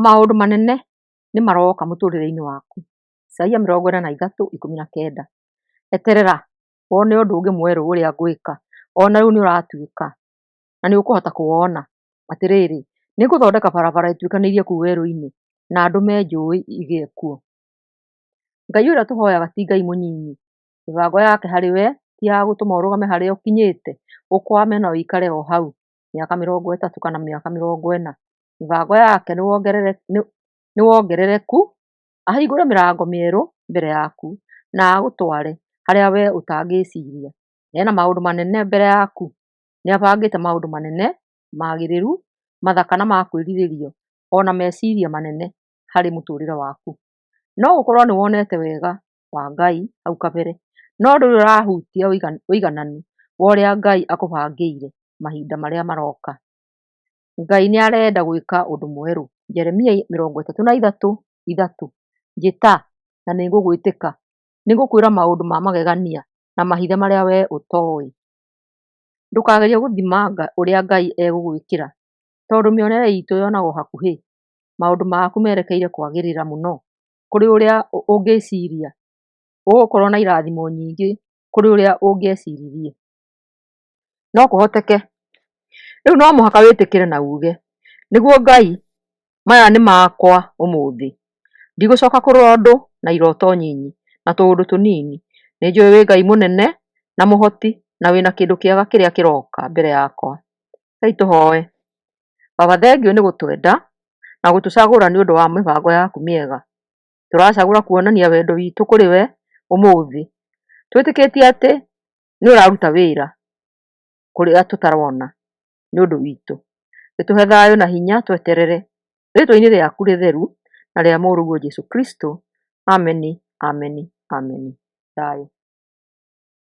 Maũndũ manene nĩ maroka mũtũrĩre-inĩ waku. Isaia 43:19. Eterera wone ũndũ ũngĩ mwerũ ũrĩa ngwĩka, ona rĩu nĩũratuĩka na nĩũkũhota kũwona. Atĩrĩrĩ, nĩngũthondeka barabara ituĩkanĩirie kũu werũ-inĩ, na ndũme njũĩ igĩe kuo. Ngai ũrĩa tũhoyaga ti Ngai mũnyinyi. Mĩbango yake harĩ we ti ya gũtũma ũrũgame harĩa ũkinyĩte, ũkwame na ũikare o hau mĩaka 30 kana mĩaka 40. Mĩbango yake nĩ wongerereku, ahingũre mĩrango mĩerũ mbere yaku, na agũtware harĩa we ũtangĩciria. Ena maũndũ manene mbere yaku. Nĩabangĩte maũndũ manene, magĩrĩru, mathaka na ma kwĩrirĩrio, ona meciria manene harĩ mũtũrĩre waku. No gũkorwo nĩwonete wega wa Ngai hau kabere, no ndũrĩ ũrahutia ũigananu wa ũrĩa Ngai akũbangĩire mahinda marĩa maroka. Ngai nĩarenda gwĩka ũndũ mwerũ. Jeremia 33:3. Njĩta na nĩngũgwĩtĩka, nĩngũkwĩra maũndũ ma magegania na mahithe marĩa we ũtoĩ. Ndũkagerie gũthima ũrĩa Ngai egũgwĩkĩra, tondũ mĩonere itũ yonagwo hakuhĩ. Maũndũ maku merekeire kwagĩrĩra mũno kũrĩ ũrĩa ũngĩciria. Ũgũkorwo na irathimo nyingĩ kũrĩ ũrĩa ũngĩeciririe. No kũhoteke rĩu no mũhaka wĩtĩkĩre na uge, nĩguo Ngai, maya nĩ makwa ũmũthĩ. Ndigũcoka kũrora ũndũ na iroto nyinyi na tũũndũ tũnini. Nĩnjũĩ wĩ Ngai mũnene na mũhoti, na wĩna kĩndũ kĩega kĩrĩa kĩroka mbere yakwa. Reke tũhoe. Baba, thengio nĩ gũtwenda na gũtũcagũra nĩũndũ wa mĩbango yaku mĩega. Tũracagũra kuonania wendo witũ kũrĩ we ũmũthĩ. Twĩtĩkĩtie atĩ nĩũraruta wĩra kũrĩa tũtarona nĩũndũ witũ. Gĩtũhe thayũ na hinya tweterere. Rĩtwa-inĩ rĩaku rĩtheru na rĩa mũrũguo Jesũ Kristo. Ameni, ameni, ameni. Thayũ.